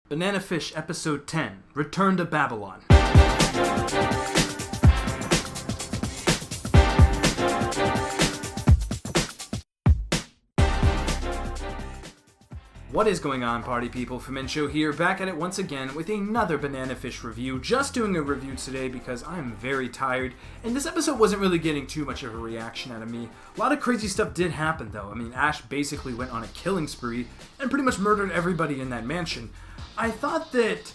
Banana Fish Episode 10, Return to Babylon. What is going on, party people? Famincho here, back at it once again with another Banana Fish review. Just doing a review today because I'm very tired, and this episode wasn't really getting too much of a reaction out of me. A lot of crazy stuff did happen, though. I mean, Ash basically went on a killing spree and pretty much murdered everybody in that mansion. I thought that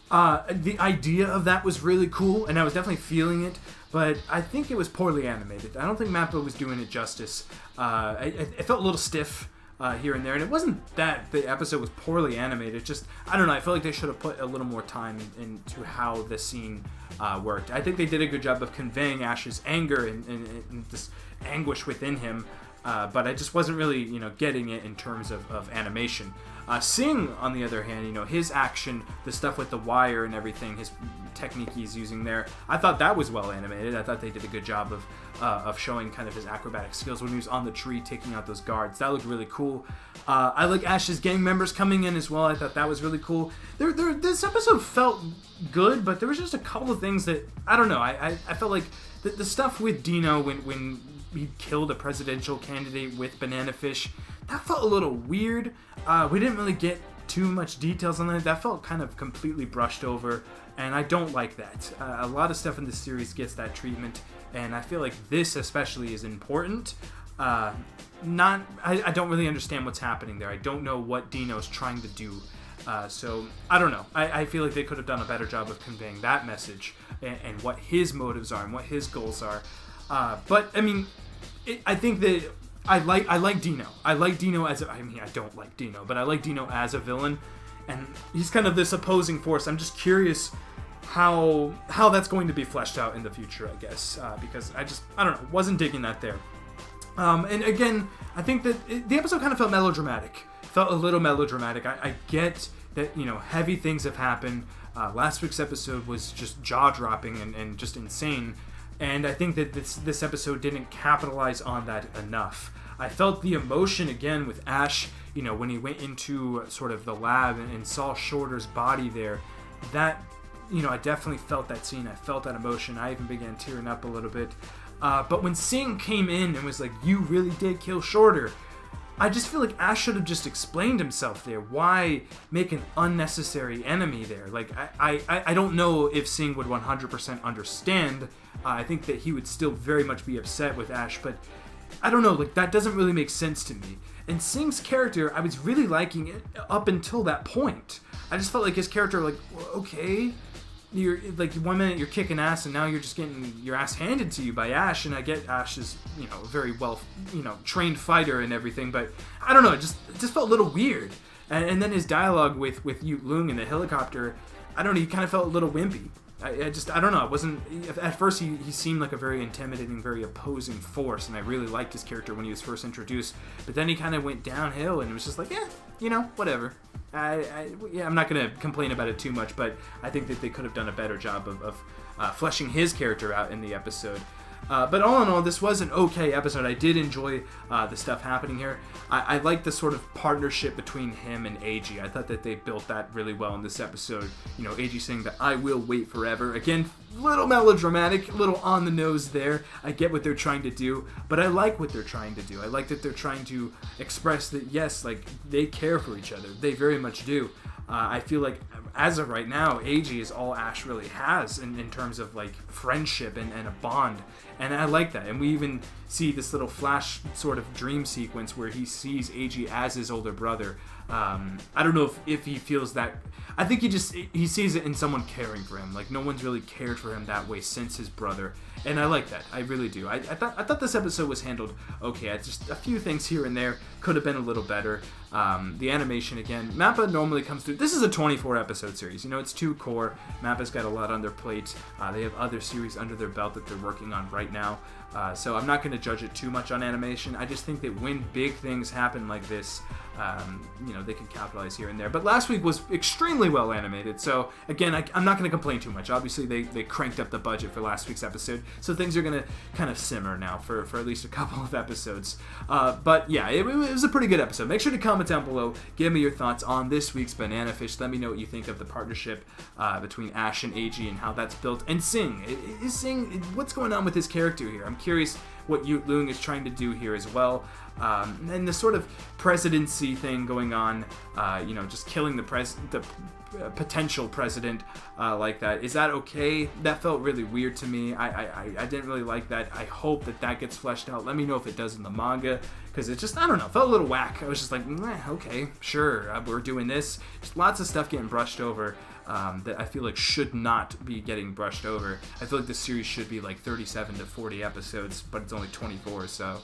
the idea of that was really cool, and I was definitely feeling it, but I think it was poorly animated. I don't think Mappa was doing it justice. It felt a little stiff here and there, and it wasn't that the episode was poorly animated. Just, I don't know, I feel like they should have put a little more time into how the scene worked. I think they did a good job of conveying Ash's anger and this anguish within him, but I just wasn't really, getting it in terms of animation. Sing, on the other hand, his action, the stuff with the wire and everything, his technique he's using there, I thought that was well animated. I thought they did a good job of showing kind of his acrobatic skills when he was on the tree taking out those guards. That looked really cool. I like Ash's gang members coming in as well. I thought that was really cool. This episode felt good, but there was just a couple of things that, I don't know, I felt like the stuff with Dino when he killed a presidential candidate with Banana Fish, that felt a little weird. We didn't really get too much details on that. That felt kind of completely brushed over, and I don't like that. A lot of stuff in this series gets that treatment, and I feel like this especially is important. I don't really understand what's happening there. I don't know what Dino's trying to do. So, I don't know. I feel like they could have done a better job of conveying that message and what his motives are and what his goals are. But, I mean, I think that I like Dino. I like Dino I don't like Dino, but I like Dino as a villain, and he's kind of this opposing force. I'm just curious how that's going to be fleshed out in the future, I guess, because I don't know, wasn't digging that there. And again, I think that the episode kind of felt melodramatic. Felt a little melodramatic. I get that, heavy things have happened. Last week's episode was just jaw-dropping and just insane. And I think that this episode didn't capitalize on that enough. I felt the emotion again with Ash, when he went into sort of the lab and saw Shorter's body there. That, I definitely felt that scene. I felt that emotion. I even began tearing up a little bit. But when Sing came in and was like, "You really did kill Shorter," I just feel like Ash should have just explained himself there. Why make an unnecessary enemy there? Like, I don't know if Sing would 100% understand. I think that he would still very much be upset with Ash, but I don't know, like, that doesn't really make sense to me. And Sing's character, I was really liking it up until that point. I just felt like his character, like, okay, you're, like, 1 minute you're kicking ass, and now you're just getting your ass handed to you by Ash, and I get Ash is, very well, trained fighter and everything, but I don't know, it just felt a little weird. And then his dialogue with Ute Lung in the helicopter, I don't know, he kind of felt a little wimpy. I don't know, it wasn't, at first he seemed like a very intimidating, very opposing force, and I really liked his character when he was first introduced, but then he kind of went downhill, and it was just like, whatever. I'm not going to complain about it too much, but I think that they could have done a better job of fleshing his character out in the episode. But all in all, this was an okay episode. I did enjoy the stuff happening here. I like the sort of partnership between him and AG. I thought that they built that really well in this episode. AG saying that "I will wait forever." Again, little melodramatic, little on the nose there. I get what they're trying to do, but I like what they're trying to do. I like that they're trying to express that, yes, like, they care for each other. They very much do. I feel like, as of right now, AG is all Ash really has in terms of, like, friendship and a bond. And I like that. And we even see this little flash sort of dream sequence where he sees AG as his older brother. I don't know if he feels that. I think he sees it in someone caring for him. Like, no one's really cared for him that way since his brother. And I like that. I really do. I thought this episode was handled okay. Just a few things here and there could have been a little better. The animation, again, Mappa normally comes through. This is a 24 episode series. It's 2 core. Mappa's got a lot on their plate. They have other series under their belt that they're working on right now. So I'm not going to judge it too much on animation. I just think that when big things happen like this, they can capitalize here and there. But last week was extremely well animated, so again, I'm not going to complain too much. Obviously, they cranked up the budget for last week's episode, so things are going to kind of simmer now for at least a couple of episodes. But yeah, it was a pretty good episode. Make sure to comment down below, give me your thoughts on this week's Banana Fish. Let me know what you think of the partnership between Ash and AG and how that's built. And Sing, what's going on with his character here? I'm curious what Yu Leung is trying to do here as well. And the sort of presidency thing going on, just killing the potential president like that. Is that okay? That felt really weird to me. I didn't really like that. I hope that gets fleshed out. Let me know if it does in the manga, because it just, I don't know, felt a little whack. I was just like, okay, sure, we're doing this. Just lots of stuff getting brushed over that I feel like should not be getting brushed over. I feel like this series should be like 37 to 40 episodes, but it's only 24, so...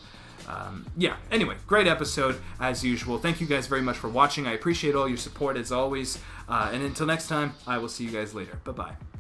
yeah, anyway, great episode as usual. Thank you guys very much for watching. I appreciate all your support as always. And until next time, I will see you guys later. Bye-bye.